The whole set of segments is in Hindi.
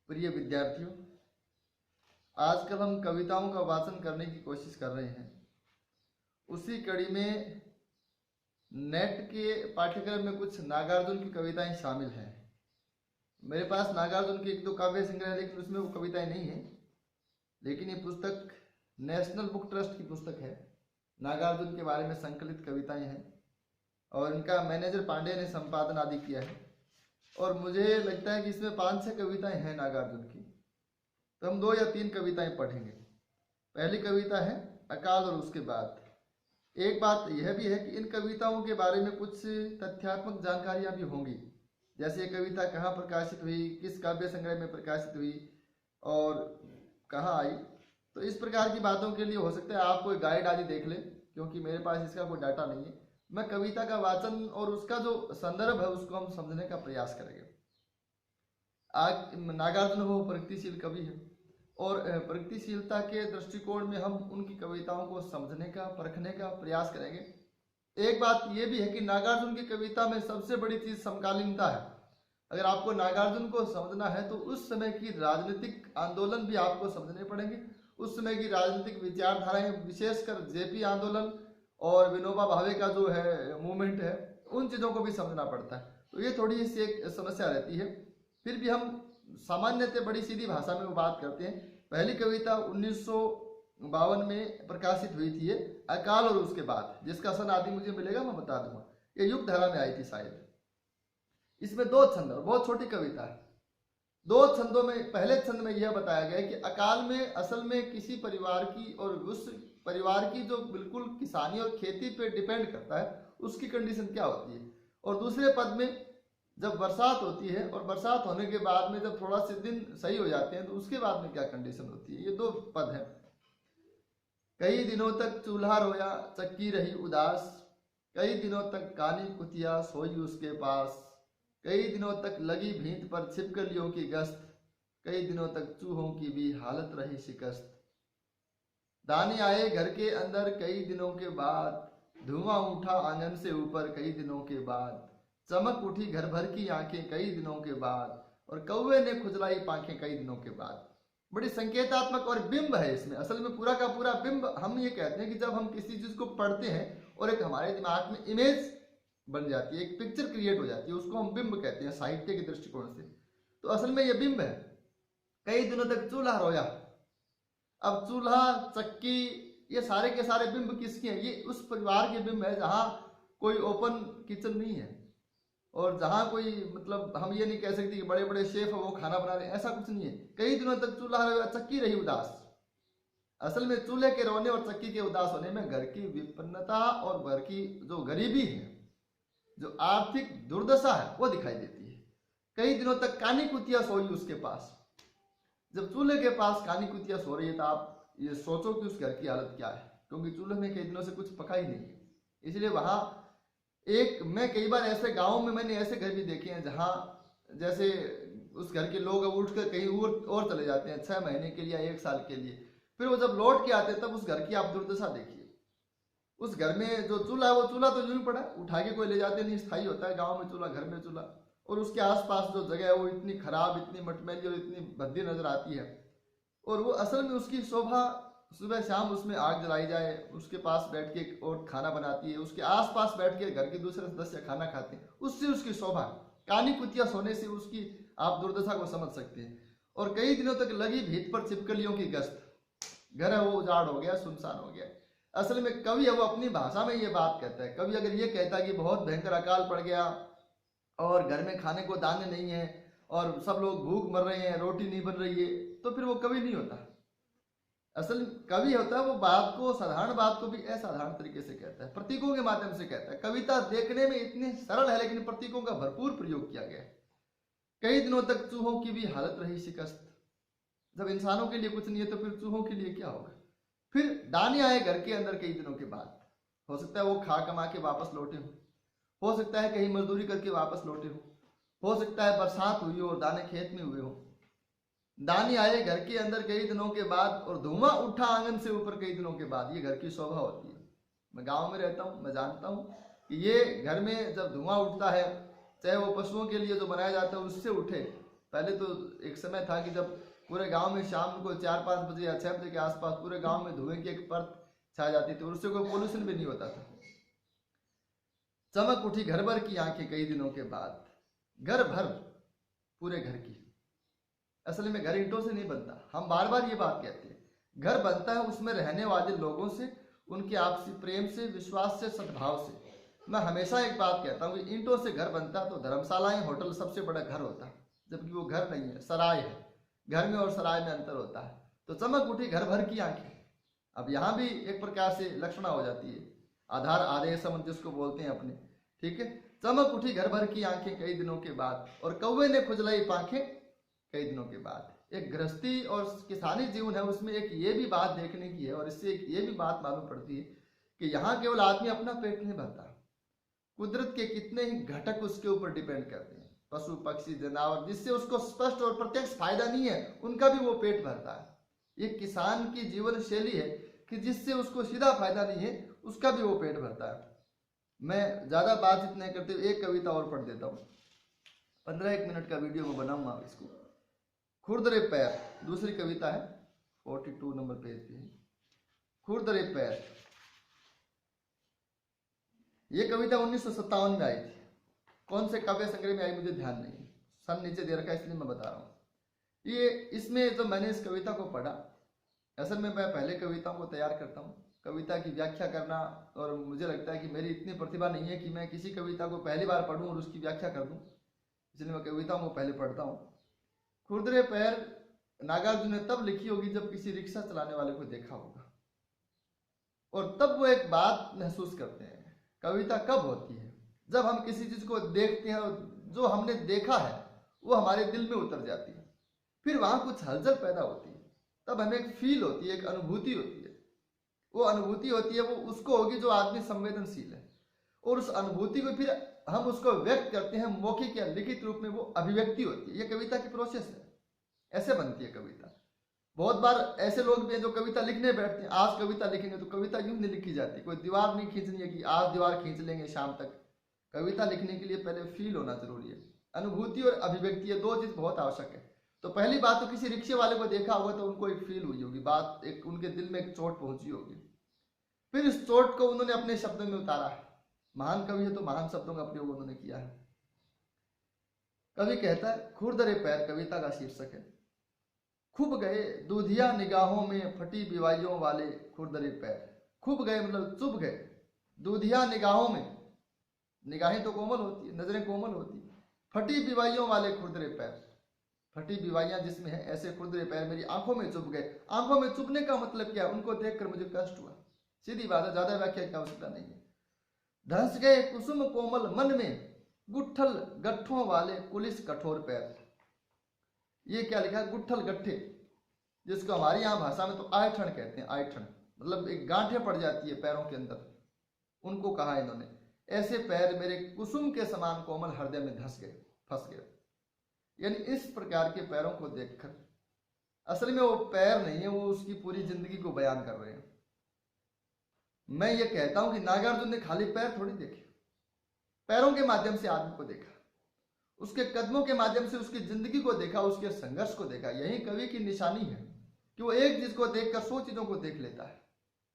प्रिय विद्यार्थियों, आजकल हम कविताओं का वाचन करने की कोशिश कर रहे हैं। उसी कड़ी में नेट के पाठ्यक्रम में कुछ नागार्जुन की कविताएं शामिल हैं। मेरे पास नागार्जुन की एक दो काव्य संग्रह है, लेकिन उसमें वो कविताएं नहीं है। लेकिन ये पुस्तक नेशनल बुक ट्रस्ट की पुस्तक है। नागार्जुन के बारे में संकलित कविताएं हैं और इनका मैनेजर पांडे ने संपादन आदि किया है। और मुझे लगता है कि इसमें 5-6 कविताएं हैं नागार्जुन की, तो हम 2 या 3 कविताएं पढ़ेंगे। पहली कविता है अकाल और उसके बाद। एक बात यह भी है कि इन कविताओं के बारे में कुछ तथ्यात्मक जानकारियां भी होंगी, जैसे ये कविता कहाँ प्रकाशित हुई, किस काव्य संग्रह में प्रकाशित हुई और कहाँ आई। तो इस प्रकार की बातों के लिए हो सकता है आप कोई गाइड आदि देख लें, क्योंकि मेरे पास इसका कोई डाटा नहीं है। मैं कविता का वाचन और उसका जो संदर्भ है उसको हम समझने का प्रयास करेंगे। नागार्जुन वो प्रगतिशील कवि है और प्रगतिशीलता के दृष्टिकोण में हम उनकी कविताओं को समझने का, परखने का प्रयास करेंगे। एक बात यह भी है कि नागार्जुन की कविता में सबसे बड़ी चीज समकालीनता है। अगर आपको नागार्जुन को समझना है तो उस समय की राजनीतिक आंदोलन भी आपको समझने पड़ेंगे। उस समय की राजनीतिक विचारधाराएं, विशेषकर जेपी आंदोलन और विनोबा भावे का जो है मूवमेंट है, उन चीज़ों को भी समझना पड़ता है। तो ये थोड़ी सी एक समस्या रहती है। फिर भी हम सामान्यतः बड़ी सीधी भाषा में वो बात करते हैं। पहली कविता 1952 में प्रकाशित हुई थी, ये अकाल और उसके बाद, जिसका सन आदि मुझे मिलेगा, मैं बता दूंगा। ये युग धारा में आई थी शायद। इसमें 2 छंद, बहुत छोटी कविता है। 2 छंदों में, पहले छंद में यह बताया गया है कि अकाल में असल में किसी परिवार की और उस परिवार की जो बिल्कुल किसानी और खेती पे डिपेंड करता है, उसकी कंडीशन क्या होती है। और दूसरे पद में जब बरसात होती है और बरसात होने के बाद में जब थोड़ा से दिन सही हो जाते हैं तो उसके बाद में क्या कंडीशन होती है। ये 2 पद हैं। कई दिनों तक चूल्हा रोया, चक्की रही उदास, कई दिनों तक कानी कुतिया सोई उसके पास, कई दिनों तक लगी भींत पर छिपकलियों की गश्त, कई दिनों तक चूहों की भी हालत रही शिकस्त। दाने आए घर के अंदर कई दिनों के बाद, धुआं उठा आंगन से ऊपर कई दिनों के बाद, चमक उठी घर भर की आंखें कई दिनों के बाद, और कौवे ने खुजलाई पांखें कई दिनों के बाद। बड़ी संकेतात्मक और बिंब है इसमें। असल में पूरा का पूरा बिंब। हम ये कहते हैं कि जब हम किसी चीज को पढ़ते हैं और एक हमारे दिमाग में इमेज बन जाती है, एक पिक्चर क्रिएट हो जाती है, उसको हम बिंब कहते हैं साहित्य के दृष्टिकोण से। तो असल में ये बिंब है। कई दिनों तक चूल्हा रोया। अब चूल्हा, चक्की, ये सारे के सारे बिंब किसके हैं? ये उस परिवार के बिंब है जहां कोई ओपन किचन नहीं है और जहां कोई, मतलब हम ये नहीं कह सकते कि बड़े बड़े शेफ वो खाना बना रहे हैं, ऐसा कुछ नहीं है। कई दिनों तक चूल्हा रोया, चक्की रही उदास। असल में चूल्हे के रोने और चक्की के उदास होने में घर की विपन्नता और घर की जो गरीबी है, जो आर्थिक दुर्दशा है, वो दिखाई देती है। कई दिनों तक कानी कुतिया सोई उसके पास। जब चूल्हे के पास कानी कुतिया सो रही है तो आप ये सोचो कि उस घर की हालत क्या है, क्योंकि चूल्हे में कई दिनों से कुछ पका ही नहीं है। इसलिए वहां मैं कई बार ऐसे गाँव में मैंने ऐसे घर भी देखे हैं जहाँ जैसे उस घर के लोग उठकर कहीं और चले जाते हैं 6 महीने के लिए, 1 साल के लिए। फिर वो जब लौट के आते हैं तब उस घर की आप दुर्दशा देखिए। उस घर में जो चूल्हा है, वो चूल्हा तो यूं ही पड़ा, उठा के कोई ले जाते नहीं, स्थायी होता है गाँव में चूल्हा, घर में चूल्हा। और उसके आसपास जो जगह है वो इतनी खराब, इतनी मटमैली और इतनी भद्दी नजर आती है। और वो असल में उसकी शोभा, सुबह शाम उसमें आग जलाई जाए, उसके पास बैठ के और खाना बनाती है, उसके आसपास बैठ के घर के दूसरे सदस्य खाना खाते हैं, उससे उसकी शोभा। कानी कुतिया सोने से उसकी आप दुर्दशा को समझ सकते हैं। और कई दिनों तक लगी भीत पर छिपकलियों की गश्त। घर है वो उजाड़ हो गया, सुनसान हो गया। असल में कवि है वो अपनी भाषा में ये बात कहता है। कवि अगर ये कहता है कि बहुत भयंकर अकाल पड़ गया और घर में खाने को दाने नहीं है और सब लोग भूख मर रहे हैं, रोटी नहीं बन रही है, तो फिर वो कवि नहीं होता। असल कवि होता है वो बात को, साधारण बात को भी असाधारण तरीके से कहता है, प्रतीकों के माध्यम से कहता है। कविता देखने में इतनी सरल है लेकिन प्रतीकों का भरपूर प्रयोग किया गया है। कई दिनों तक चूहों की भी हालत रही शिकस्त। जब इंसानों के लिए कुछ नहीं है तो फिर चूहों के लिए क्या होगा। फिर दाने आए घर के अंदर कई दिनों के बाद। हो सकता है वो खा कमा के वापस लौटे हो सकता है कहीं मजदूरी करके वापस लौटे हो सकता है बरसात हुई हो और दाने खेत में हुए हो। दाने आए घर के अंदर कई दिनों के बाद और धुआं उठा आंगन से ऊपर कई दिनों के बाद। ये घर की शोभा होती है। मैं गांव में रहता हूँ, मैं जानता हूँ कि ये घर में जब धुआं उठता है, चाहे वो पशुओं के लिए जो बनाया जाता है उससे उठे। पहले तो एक समय था कि जब पूरे गांव में शाम को 4-5 बजे या 6 बजे के आसपास पूरे गांव में धुएं की एक परत छा जाती थी और उससे कोई पोल्यूशन भी नहीं होता था। चमक उठी घर भर की आंखें कई दिनों के बाद, घर भर, पूरे घर की। असल में घर ईंटों से नहीं बनता, हम बार बार ये बात कहते हैं। घर बनता है उसमें रहने वाले लोगों से, उनके आपसी प्रेम से, विश्वास से, सद्भाव से। मैं हमेशा एक बात कहता हूँ कि ईंटों से घर बनता तो धर्मशालाएं, होटल सबसे बड़ा घर होता है, जबकि वो घर नहीं है, सराय है। घर में और सराय में अंतर होता है। तो चमक उठी घर भर की आंखें, अब यहाँ भी एक प्रकार से लक्षणा हो जाती है, आधार आदेश हम जिसको बोलते हैं अपने, ठीक है। चमक उठी घर भर की आंखें कई दिनों के बाद, और कौवे ने खुजलाई पांखें कई दिनों के बाद। एक गृहस्थी और किसानी जीवन है, उसमें एक ये भी बात देखने की है, और इससे एक ये भी बात मालूम पड़ती है कि यहाँ केवल आदमी अपना पेट नहीं भरता, कुदरत के कितने ही घटक उसके ऊपर डिपेंड करते हैं, पशु पक्षी जानवर, जिससे उसको स्पष्ट और प्रत्यक्ष फायदा नहीं है, उनका भी वो पेट भरता है। ये किसान की जीवन शैली है कि जिससे उसको सीधा फायदा नहीं है, उसका भी वो पेट भरता है। मैं ज्यादा बातचीत नहीं करते, एक कविता और पढ़ देता हूँ, 15-1 मिनट का वीडियो में बनाऊंगा इसको। खुरदरे पैर, दूसरी कविता है, 42 नंबर पेज पे है। खुरदरे पैर, ये कविता 1957 में आई थी। कौन से काव्य संग्रह में आई मुझे ध्यान नहीं, सन नीचे दे रखा है इसलिए मैं बता रहा हूँ। ये इसमें जो मैंने इस कविता को पढ़ा, असल में मैं पहले कविताओं को तैयार करता हूँ, कविता की व्याख्या करना, और मुझे लगता है कि मेरी इतनी प्रतिभा नहीं है कि मैं किसी कविता को पहली बार पढ़ूं और उसकी व्याख्या कर दूं, इसलिए मैं कविताओं को पहले पढ़ता हूँ। खुरदरे पैर नागार्जुन ने तब लिखी होगी जब किसी रिक्शा चलाने वाले को देखा होगा, और तब वो एक बात महसूस करते हैं। कविता कब होती है? जब हम किसी चीज को देखते हैं और जो हमने देखा है वो हमारे दिल में उतर जाती है, फिर वहां कुछ हलचल पैदा होती है, तब हमें एक फील होती है, एक अनुभूति होती है। वो अनुभूति होती है, वो उसको होगी जो आदमी संवेदनशील है, और उस अनुभूति को फिर हम उसको व्यक्त करते हैं मौखिक या लिखित रूप में, वो अभिव्यक्ति होती है। ये कविता की प्रोसेस है, ऐसे बनती है कविता। बहुत बार ऐसे लोग भी हैं जो कविता लिखने बैठते हैं, आज कविता लिखेंगे, तो कविता यूं नहीं लिखी जाती, कोई दीवार नहीं खींचनी है कि आज दीवार खींच लेंगे शाम तक। कविता लिखने के लिए पहले फील होना जरूरी है, अनुभूति और अभिव्यक्ति, ये दो चीज बहुत आवश्यक है। तो पहली बात तो किसी रिक्शे वाले को देखा होगा तो उनको एक फील हुई होगी, बात एक उनके दिल में एक चोट पहुंची होगी, फिर इस चोट को उन्होंने अपने शब्दों में उतारा है। महान कवि है तो महान शब्दों का प्रयोग उन्होंने किया है। कवि कहता है, खुरदरे पैर कविता का शीर्षक है। खूब गए दूधिया निगाहों में फटी बिवाइयों वाले खुरदरे पैर। खूब गए मतलब चुभ गए, दूधिया निगाहों में, निगाहें तो कोमल होती है, नजरें कोमल होती है, फटी बिवाइयों वाले खुरदरे पैर, फटी बिवाइयां जिसमें है ऐसे खुरदरे पैर मेरी आंखों में चुभ गए। आंखों में चुभने का मतलब क्या? उनको देखकर मुझे कष्ट हुआ, सीधी बात है, ज्यादा व्याख्या की आवश्यकता नहीं है। धंस गए कुसुम कोमल मन में गुट्ठल गट्ठों वाले पुलिस कठोर पैर। ये क्या लिखा है? गुट्ठल गट्ठे, जिसको हमारी यहाँ भाषा में तो आयठन कहते हैं। आयठन मतलब एक गांठे पड़ जाती है पैरों के अंदर, उनको कहा इन्होंने। ऐसे पैर मेरे कुसुम के समान कोमल हृदय में धंस गए, फंस गए। यानी इस प्रकार के पैरों को देखकर, असल में वो पैर नहीं है, वो उसकी पूरी जिंदगी को बयान कर रहे हैं। मैं ये कहता हूं कि नागार्जुन ने खाली पैर थोड़ी देखे, पैरों के माध्यम से आदमी को देखा, उसके कदमों के माध्यम से उसकी जिंदगी को देखा, उसके संघर्ष को देखा। यही कवि की निशानी है कि वो एक चीज को देखकर 100 चीजों को देख लेता है।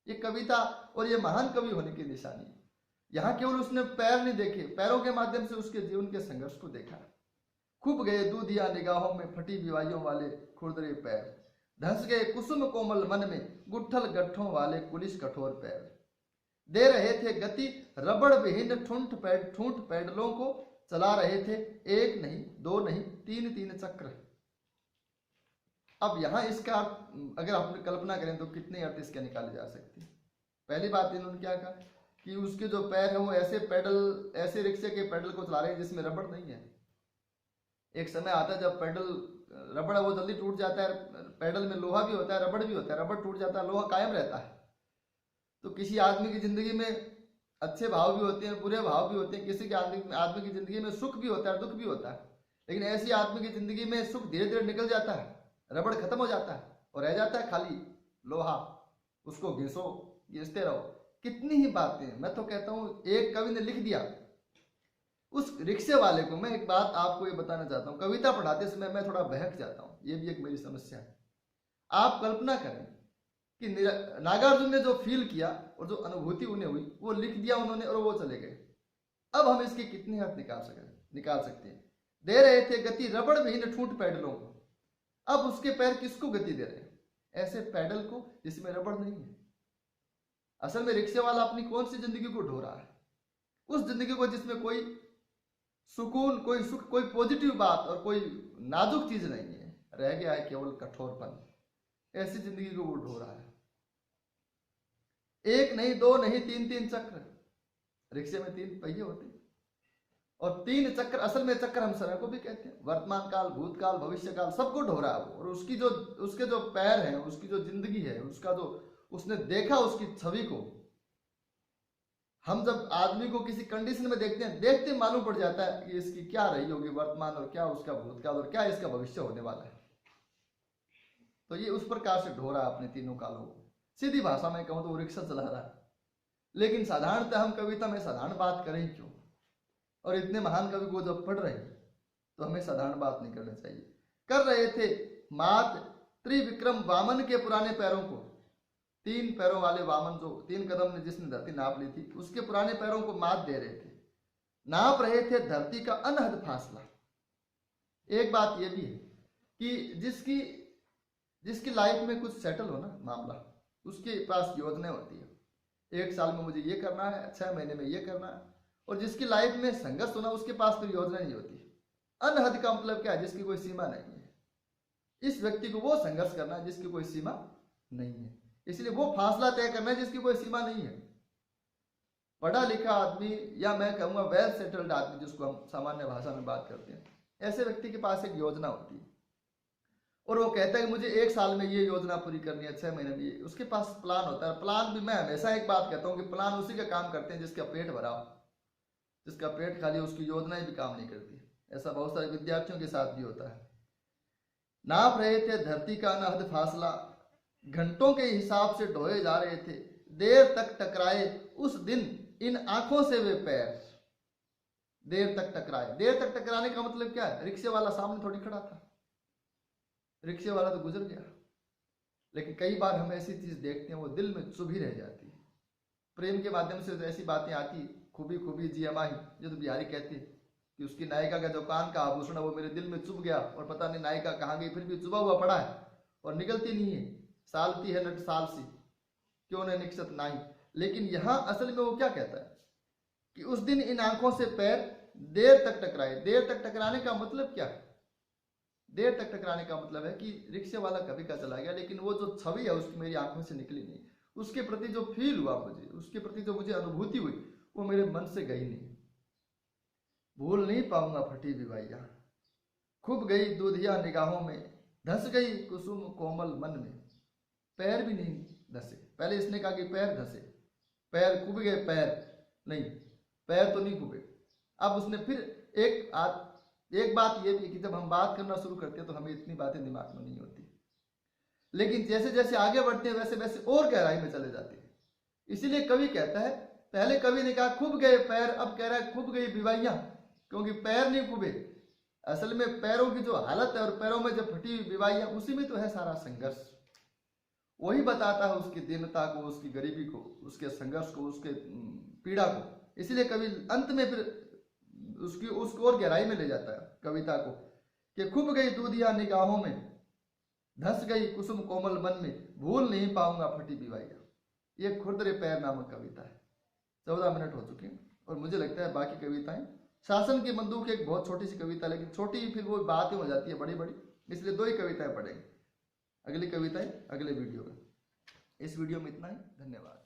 ये कविता और ये महान कवि होने की निशानी है। यहाँ केवल उसने पैर नहीं देखे, पैरों के माध्यम से उसके जीवन के संघर्ष को देखा। खूब गए दूधिया निगाहों में फटी बिवाइयों वाले खुरदरे पैर, धंस गए कुसुम कोमल मन में गुट्ठल गट्ठों वाले पुलिस कठोर पैर। दे रहे थे गति रबड़ विहीन ठूंठ पैडलों को, चला रहे थे एक नहीं, दो नहीं, तीन चक्र। अब यहां इसका अगर आप कल्पना करें तो कितने अर्थ इसके निकाले जा सकते हैं। पहली बात इन्होंने क्या कहा कि उसके जो पैर है वो ऐसे पैडल, ऐसे रिक्शे के पैडल को चला रहे हैं जिसमें रबड़ नहीं है। एक समय आता है जब पैडल रबड़ है वो जल्दी टूट जाता है, पैडल में लोहा भी होता है, रबड़ भी होता है, रबड़ टूट जाता है, लोहा कायम रहता है। तो किसी आदमी की जिंदगी में अच्छे भाव भी होते हैं, बुरे भाव भी होते हैं, किसी के आदमी की जिंदगी में सुख भी होता है, दुख भी होता है, लेकिन ऐसी आदमी की जिंदगी में सुख धीरे धीरे निकल जाता है, रबड़ खत्म हो जाता है और रह जाता है खाली लोहा। उसको घिसो, घिसते रहो, कितनी ही बातें, मैं तो कहता हूँ एक कवि ने लिख दिया। उस रिक्शे वाले को मैं एक बात आपको ये बताना चाहता हूँ, कविता पढ़ाते समय मैं थोड़ा बहक जाता हूँ, ये भी एक मेरी समस्या है। आप कल्पना करें कि नागार्जुन ने जो फील किया और जो अनुभूति उन्हें हुई वो लिख दिया उन्होंने और वो चले गए। अब हम इसके कितने अर्थ निकाल सकते हैं। दे रहे थे गति रबड़ विहीन ठूंठ पैडलों को, अब उसके पैर किसको गति दे रहे हैं? ऐसे पैडल को जिसमें रबड़ नहीं है। असल में रिक्शे वाला अपनी कौन सी जिंदगी को ढो रहा है? उस जिंदगी को जिसमें कोई सुकून, कोई सुख, कोई पॉजिटिव बात और कोई नाजुक चीज नहीं है, रह गया है केवल कठोरपन। ऐसी जिंदगी को वो ढो रहा है। एक नहीं, दो नहीं, तीन तीन चक्र, रिक्शे में 3 पहिए होते हैं और 3 चक्र, असल में चक्र हम समय को भी कहते हैं। वर्तमान काल, भूतकाल, भविष्य काल, सबको ढो रहा है वो। और उसके जो पैर हैं, उसकी जो जिंदगी है, उसका जो उसने देखा, उसकी छवि को हम जब आदमी को किसी कंडीशन में देखते मालूम पड़ जाता है कि इसकी क्या रही होगी वर्तमान, और क्या उसका भूतकाल, और क्या इसका भविष्य होने वाला है। तो ये उस प्रकार से ढो रहा है अपने तीनों कालों को। सीधी भाषा में कहूं तो वो रिक्शा चला रहा है। लेकिन साधारणतः हम कविता में साधारण बात करें क्यों? और इतने महान कवि को जब पढ़ रहे हैं तो हमें साधारण बात नहीं करना चाहिए। कर रहे थे मात त्रिविक्रम वामन के पुराने पैरों को, 3 पैरों वाले वामन, जो 3 कदम ने जिसने धरती नाप ली थी, उसके पुराने पैरों को मात दे रहे थे। नाप रहे थे धरती का अनहद फासला। एक बात यह भी है कि जिसकी लाइफ में कुछ सेटल हो ना मामला, उसके पास योजनाएं होती है। 1 साल में मुझे ये करना है, 6 महीने में ये करना है। और जिसकी लाइफ में संघर्ष होना, उसके पास फिर योजना नहीं होती। अनहद का मतलब क्या है? जिसकी कोई सीमा नहीं है। इस व्यक्ति को वो संघर्ष करना है जिसकी कोई सीमा नहीं है, इसलिए वो फासला तय करना है जिसकी कोई सीमा नहीं है। पढ़ा लिखा आदमी, या मैं कहूँगा वेल सेटल्ड आदमी, जिसको हम सामान्य भाषा में बात करते हैं, ऐसे व्यक्ति के पास एक योजना होती है और वो कहता है कि मुझे 1 साल में ये योजना पूरी करनी है, 6 महीने में ये। उसके पास प्लान होता है। प्लान भी, मैं हमेशा एक बात कहता हूँ कि प्लान उसी का काम करते हैं जिसका पेट भरा हो। जिसका पेट खाली, उसकी योजनाएं भी काम नहीं करती। ऐसा बहुत सारे विद्यार्थियों के साथ भी होता है। नाप रहे थे धरती का अनहद फासला, घंटों के हिसाब से ढोए जा रहे थे। देर तक टकराए उस दिन इन आंखों से वे पैर। देर तक टकराए। देर तक टकराने का मतलब क्या है? रिक्शे वाला सामने थोड़ी खड़ा था, रिक्शे वाला तो गुजर गया। लेकिन कई बार हम ऐसी चीज देखते हैं वो दिल में चुभी रह जाती है। प्रेम के माध्यम से ऐसी बातें आती, खूबी खूबी जी हमारी, जो तो बिहारी कहती है कि उसकी नायिका का जो कान का आभूषण है वो मेरे दिल में चुभ गया, और पता नहीं नायिका कहाँ गई, फिर भी चुभा हुआ पड़ा है और निकलती नहीं है। सालती है नट साल सी, क्यों न निकसत नाही। लेकिन यहाँ असल में वो क्या कहता है कि उस दिन इन आंखों से पैर देर तक टकराए। देर तक टकराने का मतलब क्या है? देर तक टकराने का मतलब है कि रिक्शे वाला कभी का चला गया, लेकिन वो जो छवि है उसकी मेरी आंखों से निकली नहीं। उसके प्रति जो फील हुआ मुझे, उसके प्रति जो मुझे अनुभूति हुई, वो मेरे मन से गई नहीं। भूल नहीं पाऊंगा फटी विवाहिया, खूब गई दूधिया निगाहों में, धंस गई कुसुम कोमल मन में। पैर भी नहीं धंसे। पहले इसने कहा कि पैर धंसे, पैर खूब गए, पैर नहीं, पैर तो नहीं खूबे। अब उसने फिर एक बात यह भी कि जब हम बात करना शुरू करते हैं तो हमें इतनी बातें दिमाग में नहीं होती, लेकिन जैसे जैसे आगे बढ़ते हैं वैसे वैसे और गहराई में चले जाते हैं। इसीलिए कवि कहता है, पहले कवि ने कहा खूब गए पैर, अब कह रहा है खूब गई विवाहियां, क्योंकि पैर नहीं खूबे। असल में पैरों की जो हालत है और पैरों में जो फटी हुई विवाहियां, उसी में तो है सारा संघर्ष। वही बताता है उसकी दीनता को, उसकी गरीबी को, उसके संघर्ष को, उसके पीड़ा को। इसलिए कवि अंत में फिर उसको और गहराई में ले जाता है कविता को कि खूब गई दूधिया निगाहों में, धंस गई कुसुम कोमल मन में, भूल नहीं पाऊंगा फटी विवाहिया। ये खुरदरे पैर नामक कविता है। 14 मिनट हो चुके हैं और मुझे लगता है बाकी कविताएं, शासन की बंदूक एक बहुत छोटी सी कविता, लेकिन छोटी फिर वो बातें हो जाती है बड़ी बड़ी, इसलिए 2 ही कविताएं पढ़ेंगे। अगली कविताएं अगले वीडियो में। इस वीडियो में इतना ही। धन्यवाद।